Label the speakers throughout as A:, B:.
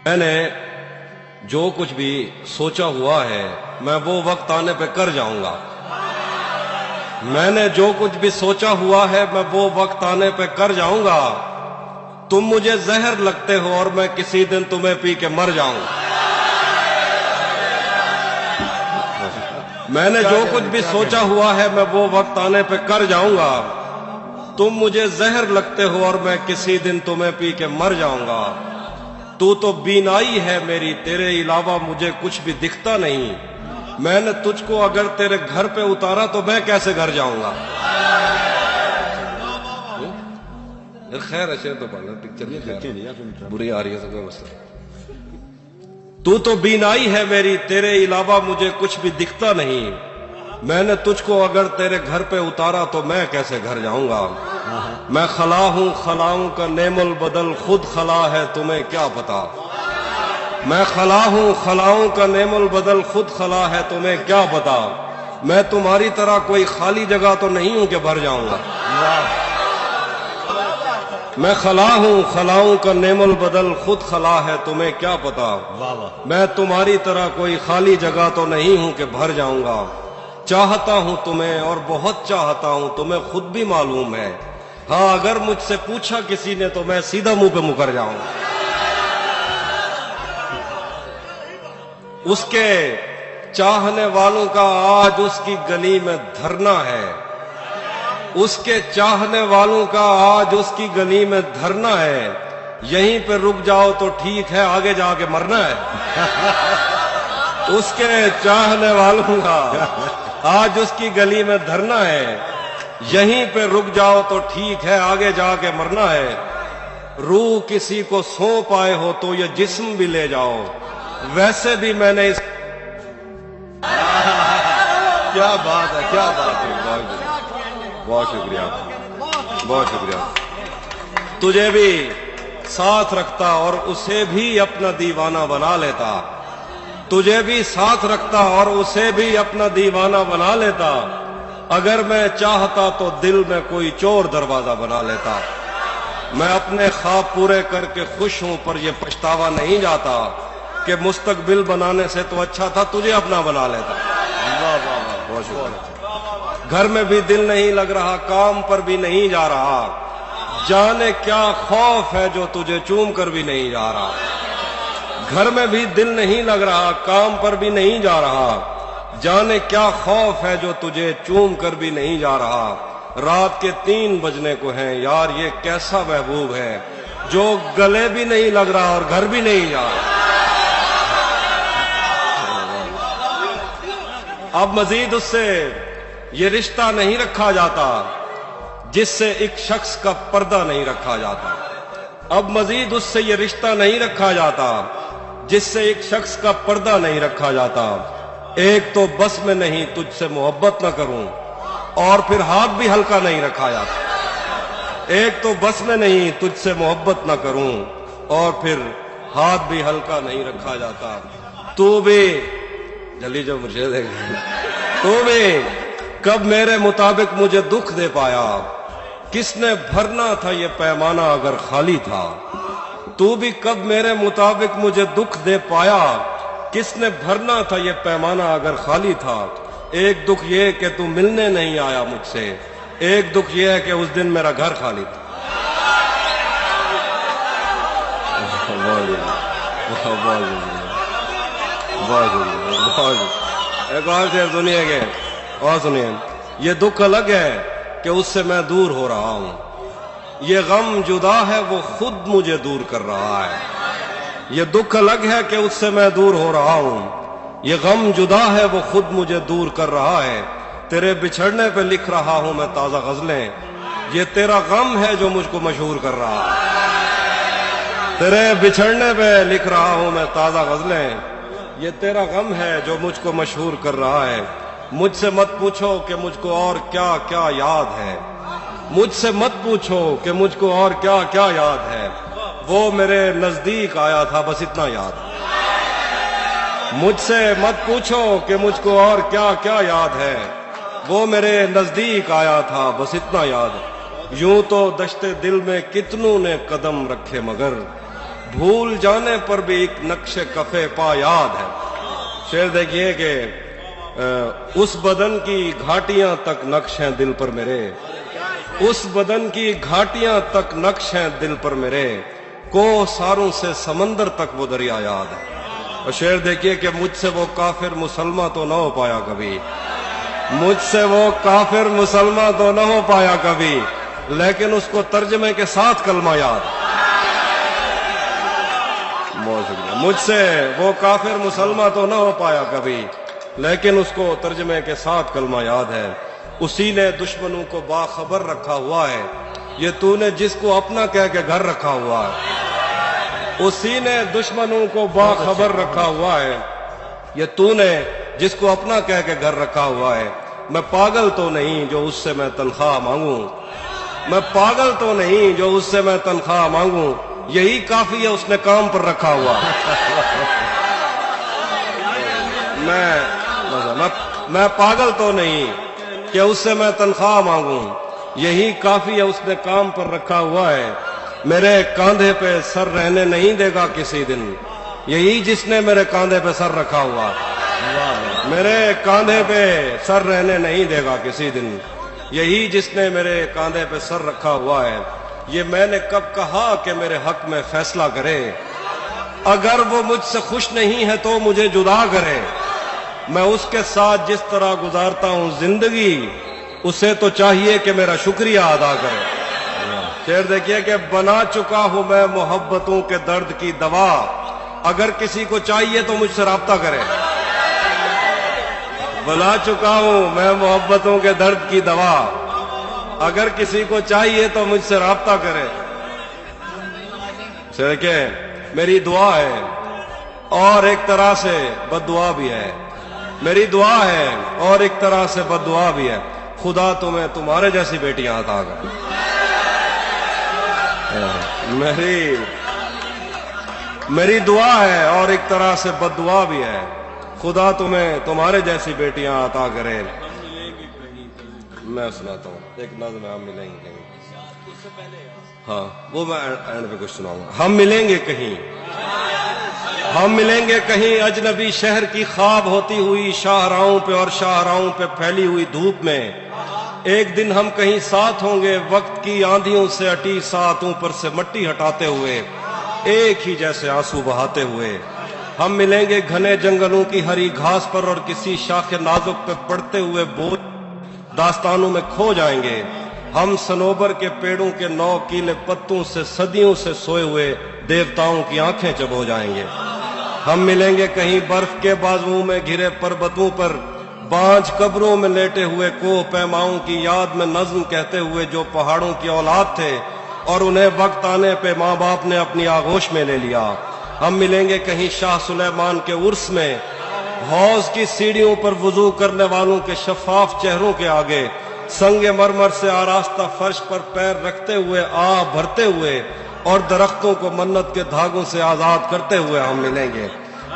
A: میں نے جو کچھ بھی سوچا ہوا ہے میں وہ وقت آنے پہ کر جاؤں گا. میں نے جو کچھ بھی سوچا ہوا ہے میں وہ وقت آنے پہ کر جاؤں گا. تم مجھے زہر لگتے ہو اور میں کسی دن تمہیں پی کے مر جاؤں گا. میں نے جو کچھ بھی سوچا ہوا ہے میں وہ وقت آنے پہ کر جاؤں گا. تم مجھے زہر لگتے ہو اور میں کسی دن تمہیں پی کے مر جاؤں گا. تو بینائی ہے میری، تیرے علاوہ مجھے کچھ بھی دکھتا نہیں. میں نے تجھ کو اگر تیرے گھر پہ اتارا تو میں کیسے گھر جاؤں گا. خیر ہے تو پڑھنا پکچر بری آ رہی ہے سب مسئلہ. تو بینائی ہے میری، تیرے علاوہ مجھے کچھ بھی دکھتا نہیں. میں نے تجھ کو اگر تیرے گھر پہ اتارا تو میں کیسے گھر جاؤں گا. میں خلا ہوں خلاؤں کا نعم البدل، خود خلا ہے تمہیں کیا پتا. میں خلا ہوں خلاؤں کا نعم البدل، خود خلا ہے تمہیں کیا پتا. میں تمہاری طرح کوئی خالی جگہ تو نہیں ہوں کہ بھر جاؤں گا. میں خلا ہوں خلاؤں کا نعم البدل، خود خلا ہے تمہیں کیا پتا. میں تمہاری طرح کوئی خالی جگہ تو نہیں ہوں کہ بھر جاؤں گا. چاہتا ہوں تمہیں اور بہت چاہتا ہوں، تمہیں خود بھی معلوم ہے. ہاں اگر مجھ سے پوچھا کسی نے تو میں سیدھا منہ پہ مکر جاؤں گا. اس کے چاہنے والوں کا آج اس کی گلی میں دھرنا ہے. اس کے چاہنے والوں کا آج اس کی گلی میں دھرنا ہے. یہیں پہ رک جاؤ تو ٹھیک ہے، آگے جا کے مرنا ہے. اس کے چاہنے والوں کا آج اس کی گلی میں دھرنا ہے. یہیں پہ رک جاؤ تو ٹھیک ہے، آگے جا کے مرنا ہے. روح کسی کو سونپ آئے ہو تو یہ جسم بھی لے جاؤ. ویسے بھی میں نے اس کیا بات ہے، کیا بات ہے. بہت شکریہ، بہت شکریہ. تجھے بھی ساتھ رکھتا اور اسے بھی اپنا دیوانہ بنا لیتا. تجھے بھی ساتھ رکھتا اور اسے بھی اپنا دیوانہ بنا لیتا. اگر میں چاہتا تو دل میں کوئی چور دروازہ بنا لیتا. میں اپنے خواب پورے کر کے خوش ہوں، پر یہ پچھتاوا نہیں جاتا کہ مستقبل بنانے سے تو اچھا تھا تجھے اپنا بنا لیتا. بہت شکریہ. گھر میں بھی دل نہیں لگ رہا، کام پر بھی نہیں جا رہا. جانے کیا خوف ہے جو تجھے چوم کر بھی نہیں جا رہا. گھر میں بھی دل نہیں لگ رہا، کام پر بھی نہیں جا رہا. جانے کیا خوف ہے جو تجھے چوم کر بھی نہیں جا رہا. رات کے 3 بجنے کو ہیں یار، یہ کیسا محبوب ہے جو گلے بھی نہیں لگ رہا اور گھر بھی نہیں جا رہا. اب مزید اس سے یہ رشتہ نہیں رکھا جاتا جس سے ایک شخص کا پردہ نہیں رکھا جاتا. اب مزید اس سے یہ رشتہ نہیں رکھا جاتا جس سے ایک شخص کا پردہ نہیں رکھا جاتا. ایک تو بس میں نہیں تجھ سے محبت نہ کروں، اور پھر ہاتھ بھی ہلکا نہیں رکھا جاتا. ایک تو بس میں نہیں تجھ سے محبت نہ کروں، اور پھر ہاتھ بھی ہلکا نہیں رکھا جاتا. تو بھی جلدی جو مجھے دیکھ، تو بھی کب میرے مطابق مجھے دکھ دے پایا. کس نے بھرنا تھا یہ پیمانہ اگر خالی تھا. تو بھی کب میرے مطابق مجھے دکھ دے پایا. کس نے بھرنا تھا یہ پیمانہ اگر خالی تھا. ایک دکھ یہ کہ تو ملنے نہیں آیا مجھ سے، ایک دکھ یہ ہے کہ اس دن میرا گھر خالی تھا. ایک اور شعر سنیے گے، اور سنیے. یہ دکھ الگ ہے کہ اس سے میں دور ہو رہا ہوں. یہ غم جدا ہے وہ خود مجھے دور کر رہا ہے. یہ دکھ الگ ہے کہ اس سے میں دور ہو رہا ہوں. یہ غم جدا ہے وہ خود مجھے دور کر رہا ہے. تیرے بچھڑنے پہ لکھ رہا ہوں میں تازہ غزلیں. یہ تیرا غم ہے جو مجھ کو مشہور کر رہا ہے. تیرے بچھڑنے پہ لکھ رہا ہوں میں تازہ غزلیں. یہ تیرا غم ہے جو مجھ کو مشہور کر رہا ہے. مجھ سے مت پوچھو کہ مجھ کو اور کیا کیا یاد ہے. مجھ سے مت پوچھو کہ مجھ کو اور کیا کیا یاد ہے. وہ میرے نزدیک آیا تھا بس اتنا یاد ہے. مجھ سے مت پوچھو کہ مجھ کو اور کیا کیا یاد ہے. وہ میرے نزدیک آیا تھا بس اتنا یاد ہے. یوں تو دشت دل میں کتنوں نے قدم رکھے مگر بھول جانے پر بھی ایک نقش کفے پا یاد ہے. شعر دیکھیے کہ اس بدن کی گھاٹیاں تک نقش ہیں دل پر میرے، اس بدن کی گھاٹیاں تک نقش ہیں دل پر میرے، کوہ ساروں سے سمندر تک وہ دریا یاد ہے. اور شعر دیکھیے کہ مجھ سے وہ کافر مسلمہ تو نہ ہو پایا کبھی، مجھ سے وہ کافر مسلمہ تو نہ ہو پایا کبھی، لیکن اس کو ترجمے کے ساتھ کلمہ یاد. بہت شکریہ. مجھ سے وہ کافر مسلمہ تو نہ ہو پایا کبھی، لیکن اس کو ترجمے کے ساتھ کلمہ یاد ہے. اسی نے دشمنوں کو باخبر رکھا ہوا ہے، یہ تو نے جس کو اپنا کہہ کے گھر رکھا ہوا ہے. اسی نے دشمنوں کو باخبر رکھا ہوا ہے، یہ تو نے جس کو اپنا کہہ کے گھر رکھا ہوا ہے. میں پاگل تو نہیں جو اس سے میں تنخواہ مانگوں، میں پاگل تو نہیں جو اس سے میں تنخواہ مانگوں، یہی کافی ہے اس نے کام پر رکھا ہوا. میں پاگل تو نہیں کہ اس سے میں تنخواہ مانگوں، یہی کافی ہے اس نے کام پر رکھا ہوا ہے. میرے کاندھے پہ سر رہنے نہیں دے گا کسی دن، یہی جس نے میرے کاندھے پہ سر رکھا ہوا ہے. میرے کاندھے پہ سر رہنے نہیں دے گا کسی دن، یہی جس نے میرے کاندھے پہ سر رکھا ہوا ہے. یہ میں نے کب کہا کہ میرے حق میں فیصلہ کرے، اگر وہ مجھ سے خوش نہیں ہے تو مجھے جدا کرے. میں اس کے ساتھ جس طرح گزارتا ہوں زندگی، اسے تو چاہیے کہ میرا شکریہ ادا کرے. شعر دیکھیے کہ بنا چکا ہوں میں محبتوں کے درد کی دوا، اگر کسی کو چاہیے تو مجھ سے رابطہ کرے. بنا چکا ہوں میں محبتوں کے درد کی دوا، اگر کسی کو چاہیے تو مجھ سے رابطہ کرے. کہ میری دعا ہے اور ایک طرح سے بد دعا بھی ہے، میری دعا ہے اور ایک طرح سے بد دعا بھی ہے، خدا تمہیں تمہارے جیسی بیٹیاں عطا کر. میری دعا ہے اور ایک طرح سے بد دعا بھی ہے، خدا تمہیں تمہارے جیسی بیٹیاں عطا کرے. میں سناتا ہوں ایک نظم. ہم ملیں گے کہیں، ہاں وہ میں اینڈ پہ کچھ سناؤں گا. ہم ملیں گے کہیں، ہم ملیں گے کہیں اجنبی شہر کی خواب ہوتی ہوئی شاہراہوں پہ اور شاہراہوں پہ پھیلی ہوئی دھوپ میں. ایک دن ہم کہیں ساتھ ہوں گے وقت کی آندھیوں سے اٹی ساتھوں پر سے مٹی ہٹاتے ہوئے، ایک ہی جیسے آنسو بہاتے ہوئے. ہم ملیں گے گھنے جنگلوں کی ہری گھاس پر اور کسی شاخ نازک پہ پڑتے ہوئے بوجھ داستانوں میں کھو جائیں گے. ہم صنوبر کے پیڑوں کے 9 کیلے پتوں سے صدیوں سے سوئے ہوئے دیوتاؤں کی آنکھیں چبو جائیں گے. ہم ملیں گے کہیں برف کے بازوؤں میں گھرے پربتوں پر، بانج قبروں میں لیٹے ہوئے کوہ پیماؤں کی یاد میں نظم کہتے ہوئے جو پہاڑوں کی اولاد تھے اور انہیں وقت آنے پہ ماں باپ نے اپنی آغوش میں لے لیا. ہم ملیں گے کہیں شاہ سلیمان کے عرس میں، حوض کی سیڑھیوں پر وضو کرنے والوں کے شفاف چہروں کے آگے، سنگ مرمر سے آراستہ فرش پر پیر رکھتے ہوئے آہ بھرتے ہوئے اور درختوں کو منت کے دھاگوں سے آزاد کرتے ہوئے ہم ملیں گے.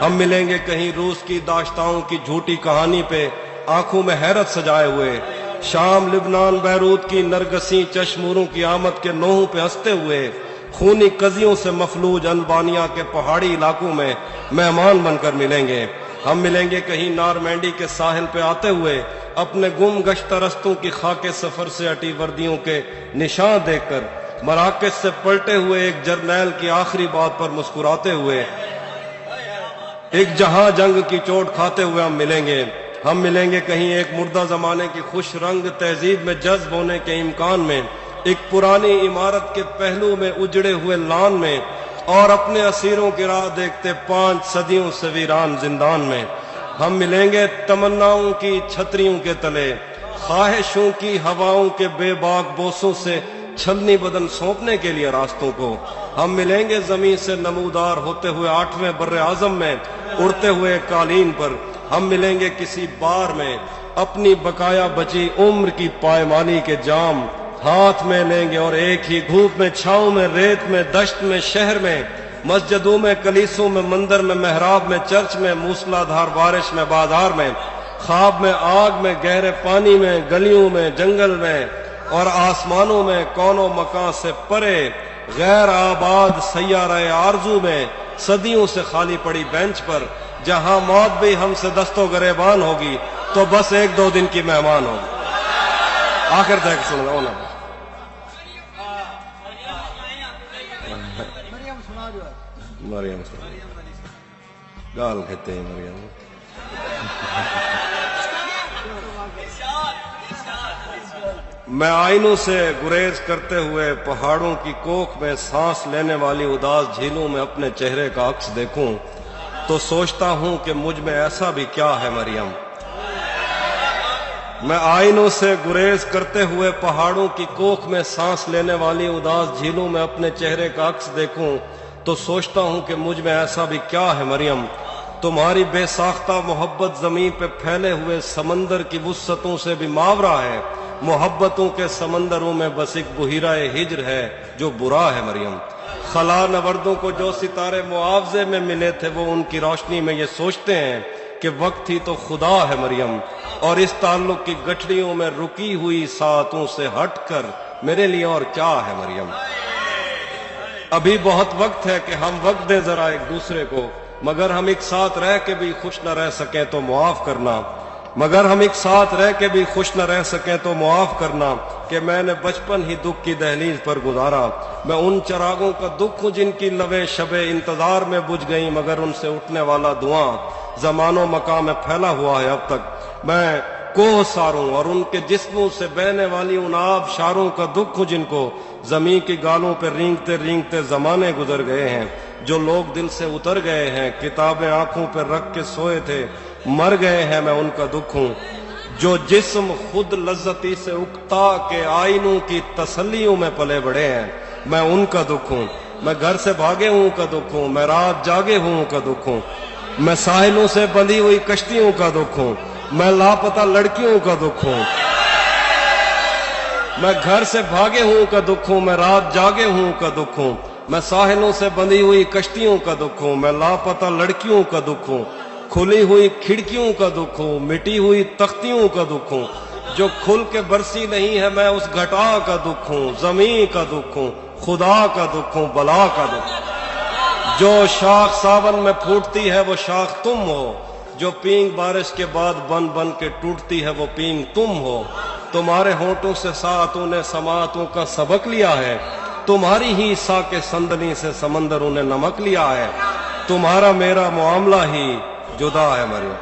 A: ہم ملیں گے کہیں روس کی داشتاؤں کی جھوٹی کہانی پہ آنکھوں میں حیرت سجائے ہوئے، شام لبنان بیروت کی نرگسی چشموروں کی آمد کے نوحوں پہ ہنستے ہوئے، خونی قضیوں سے مفلوج البانیہ کے پہاڑی علاقوں میں مہمان بن کر ملیں گے. ہم ملیں گے کہیں نارمینڈی کے ساحل پہ آتے ہوئے اپنے گم گشتہ رستوں کی خاک سفر سے اٹی وردیوں کے نشان دیکھ کر، مراکز سے پلٹے ہوئے ایک جرنیل کی آخری بات پر مسکراتے ہوئے، ایک جہاں جنگ کی چوٹ کھاتے ہوئے ہم ملیں گے. ہم ملیں گے کہیں ایک مردہ زمانے کی خوش رنگ تہذیب میں جذب ہونے کے امکان میں، ایک پرانی عمارت کے پہلو میں اجڑے ہوئے لان میں، اور اپنے اسیروں کی راہ دیکھتے 5 صدیوں سے ویران زندان میں. ہم ملیں گے تمناؤں کی چھتریوں کے تلے، خواہشوں کی ہواؤں کے بے باک بوسوں سے چھلنی بدن سونپنے کے لیے راستوں کو. ہم ملیں گے زمین سے نمودار ہوتے ہوئے 8ویں بر اعظم میں اڑتے ہوئے قالین پر. ہم ملیں گے کسی بار میں اپنی بقایا بچی عمر کی پائمانی کے جام ہاتھ میں لیں گے، اور ایک ہی دھوپ میں چھاؤں میں ریت میں دشت میں شہر میں مسجدوں میں کلیسوں میں مندر میں محراب میں چرچ میں موسلا دھار بارش میں بازار میں خواب میں آگ میں گہرے پانی میں گلیوں میں جنگل میں اور آسمانوں میں کونوں مکان سے پرے غیر آباد سیارہ آرزو میں صدیوں سے خالی پڑی بینچ پر جہاں موت بھی ہم سے دست و گریبان ہوگی تو بس ایک دو دن کی مہمان ہوگی. آخر تک سن رہا ہوں نا. مریم گال کہتے ہیں مریم. میں آئینوں سے گریز کرتے ہوئے پہاڑوں کی کوکھ میں سانس لینے والی اداس جھیلوں میں اپنے چہرے کا عکس دیکھوں تو سوچتا ہوں کہ مجھ میں ایسا بھی کیا ہے مریم. میں آئینوں سے گریز کرتے ہوئے پہاڑوں کی کوکھ میں سانس لینے والی اداس جھیلوں میں اپنے چہرے کا عکس دیکھوں تو سوچتا ہوں کہ مجھ میں ایسا بھی کیا ہے مریم. تمہاری بے ساختہ محبت زمین پہ پھیلے ہوئے سمندر کی وسعتوں سے بھی ماورا ہے. محبتوں کے سمندروں میں بس ایک بحیرہ ہجر ہے جو برا ہے مریم. خلا نوردوں کو جو ستارے معاوضے میں ملے تھے وہ ان کی روشنی میں یہ سوچتے ہیں کہ وقت ہی تو خدا ہے مریم. اور اس تعلق کی گٹھڑیوں میں رکی ہوئی ساعتوں سے ہٹ کر میرے لیے اور کیا ہے مریم. ابھی بہت وقت ہے کہ ہم وقت دیں ذرا ایک دوسرے کو. مگر ہم ایک ساتھ رہ کے بھی خوش نہ رہ سکیں تو معاف کرنا. مگر ہم ایک ساتھ رہ کے بھی خوش نہ رہ سکیں تو معاف کرنا کہ میں نے بچپن ہی دکھ کی دہلیز پر گزارا. میں ان چراغوں کا دکھ ہوں جن کی لویں شبیں انتظار میں بجھ گئیں مگر ان سے اٹھنے والا دھواں زمان و مکان میں پھیلا ہوا ہے اب تک. میں کوہ ساروں اور ان کے جسموں سے بہنے والی ان آب شاروں کا دکھ ہوں جن کو زمین کی گالوں پہ رینگتے رینگتے زمانے گزر گئے ہیں. جو لوگ دل سے اتر گئے ہیں کتابیں آنکھوں پہ رکھ کے سوئے تھے مر گئے ہیں میں ان کا دکھ ہوں. جو جسم خود لذتی سے اکتا کے آئینوں کی تسلیوں میں پلے بڑے ہیں میں ان کا دکھ ہوں. میں گھر سے بھاگے ہوں کا دکھ ہوں. میں رات جاگے ہوں کا دکھ ہوں. میں ساحلوں سے بندھی ہوئی کشتیوں کا دکھ ہوں. میں لاپتہ لڑکیوں کا دکھ ہوں. میں گھر سے بھاگے ہوں کا دکھ ہوں. میں رات جاگے ہوں کا دکھ ہوں. میں ساحلوں سے بندھی ہوئی کشتیوں کا دکھ ہوں. میں لاپتہ لڑکیوں کا دکھ ہوں. کھلی ہوئی کھڑکیوں کا دکھ ہوں. مٹی ہوئی تختیوں کا دکھ ہوں. جو کھل کے برسی نہیں ہے میں اس گھٹا کا دکھ ہوں. زمین کا دکھ ہوں. خدا کا دکھ ہوں. بلا کا دکھ ہوں. جو شاخ ساون میں پھوٹتی ہے وہ شاخ تم ہو. جو پینگ بارش کے بعد بن بن کے ٹوٹتی ہے وہ پینگ تم ہو. تمہارے ہونٹوں سے ساعتوں نے سماعتوں کا سبق لیا ہے. تمہاری ہی سا کے سندنی سے سمندروں نے نمک لیا ہے. تمہارا میرا معاملہ ہی جدا ہے مریم.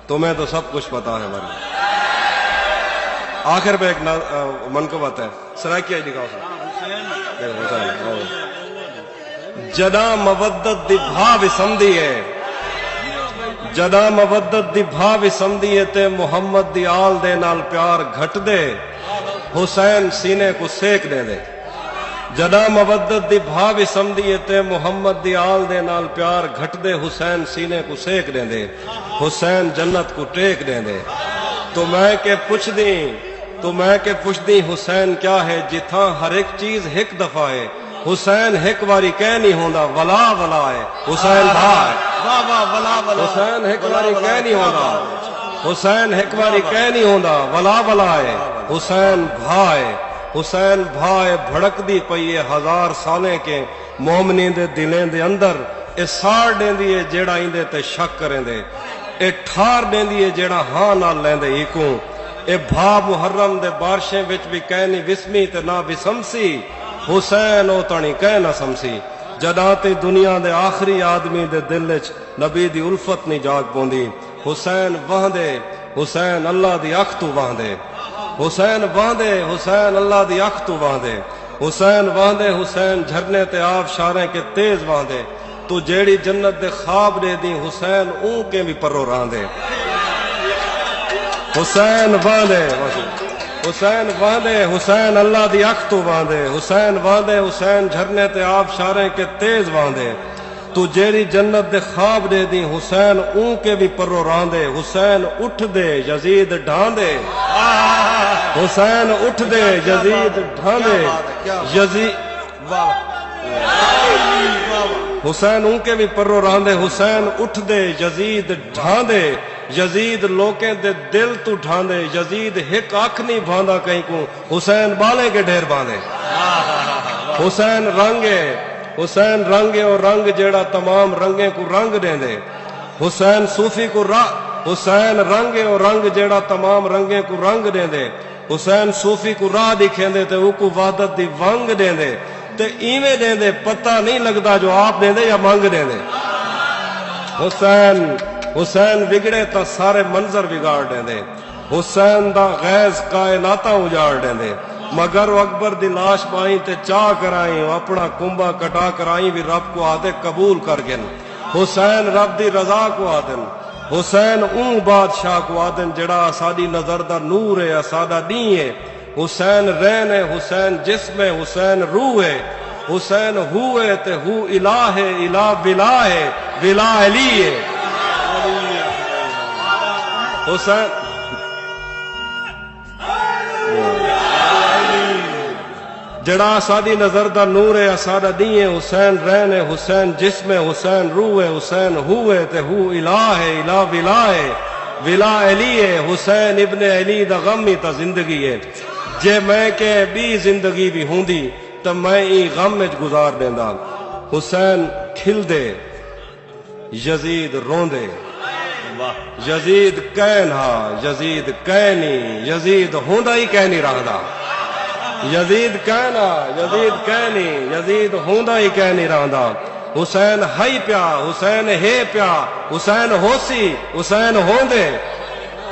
A: تمہیں تو سب کچھ پتا ہے مریم. آخر پہ ایک منقبت ہے سرائکیہ دکھاؤ سر. جدا مودت دی بھا وسمدی ہے. جدا مودت دی بھا وسمدی ہے تے محمد دی آل دے نال پیار گھٹ دے حسین سینے کو سیک دے دے. جدا مودت دی بھا وسمدی ہے تے محمد دی آل دے نال پیار گھٹ دے حسین سینے کو سیک دے دے. حسین جنت کو ٹیک دے دے. تو میں کہ پوچھ دی حسین کیا ہے جتھاں ہر ایک چیز ایک دفعہ ہے. حسین ایک واری کہہ نہیں ہوندا ولا ولا ہے. حسین بھا ہے. حسین ایک واری کہہ نہیں ہوندا. حسین ایک واری کہہ نہیں ہوندا ولا ولا ہے. حسین بھا ہے. حسین بھائے بھڑک دی پئی ہزار سالیں کے مومنی دے دلیں دے اندر. اے سار دیندی ہے جیڑا ایندے تے شک کریں دے. اے ٹھار دیندی ہے جیڑا ہاں نال لیندے ایکوں. اے بھا محرم دے بارشیں وچ بھی کہہ نہیں وسمی تے نہ وسمسی. حسین او تانی کہہ نہ سمسی. جداں تے دنیا دے آخری آدمی دے دل وچ نبی دی الفت نہیں جاگ پوندی. حسین وہندے حسین اللہ دی اکھ تو وہندے. حسین واندے حسین اللہ دی اکھ تو واندے. حسین واندے حسین جھرنے تے آب شاریں کے تیز واندے. تو جیڑی جنت دے خواب دے دی حسین اون کے بھی پرو راندے. حسین واندے حسین واندے حسین اللہ دی اکھ تو واندے. حسین واندے حسین جھرنے تے آب شاریں کے تیز واندے. تو جیڑی جنت دے خواب دے دی حسین اون کے بھی پرو راندے. حسین اٹھ دے یزید ڈھاندے. حسین اٹھ دے یزید ڈھاندے. حسین اون کے بھی پرو راندے. حسین اٹھ دے یزید ڈھاندے. یزید لوکیں دے دل تو ڈھاندے. یزید ایک آنکھ نہیں بھاندا کہیں کو. حسین بالے کے ڈھیر باندھے. حسین رنگ اور رنگ جیڑا تمام رنگیں کو رنگ دیں دے حسین صوفی کو حسین رنگ اور رنگ جیڑا تمام رنگیں کو رنگ دیں دے حسین صوفی کو راہ دکھیں دے تے او کو وحدت دی ونگ دیں دے تے ایویں دیں دے پتہ نہیں لگدا جو آپ دیں دے یا مانگ دیں دے حسین بگڑے تا سارے منظر بگاڑ دیں دے حسین دا غیظ کائناتاں اجاڑ دیں دے مگر وہ اکبر دی لاش پائیں تے چاہ کرائیں اپنا کنبا کٹا کرائیں بھی رب کو آدھے قبول کر گن حسین رب دی رضا کو آدن حسین اون بادشاہ کو آدن جڑا ساڈی نظر دا نور ہے سادہ دین ہے حسین رین ہے حسین جسم ہے حسین روح ہے حسین ہوئے تے ہو الہ ہے الہ ولا ہے ولا علی ہے حسین جڑا سادی نظر دا نور ہے سادہ دین ہے حسین رین ہے حسین جسم ہے حسین روح ہے حسین ہوئے تے ہو الہ ہے الہ ولا ہے ولا علی ہے حسین ابن علی دا غم ہی تا زندگی ہے جے میں کہ بھی زندگی بھی ہوندی تو میں ای غم وچ گزار دیندا حسین کھل دے یزید روندے یزید کہن ہا یزید کہنی یزید ہوندا ہی کہنی رہندا یزید کہنا یزید کہنی یزید ہوندا ہی کہنی رہندا حسین ہائی پیا حسین ہے پیا حسین ہوسی حسین ہوندے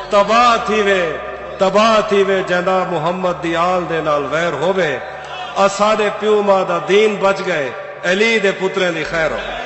A: تباہ تھی وے جندا محمد دی آل دے نال ویر ہووے اساڈے پیو ماں دا دین بچ گئے علی دے پتریں دی خیر ہو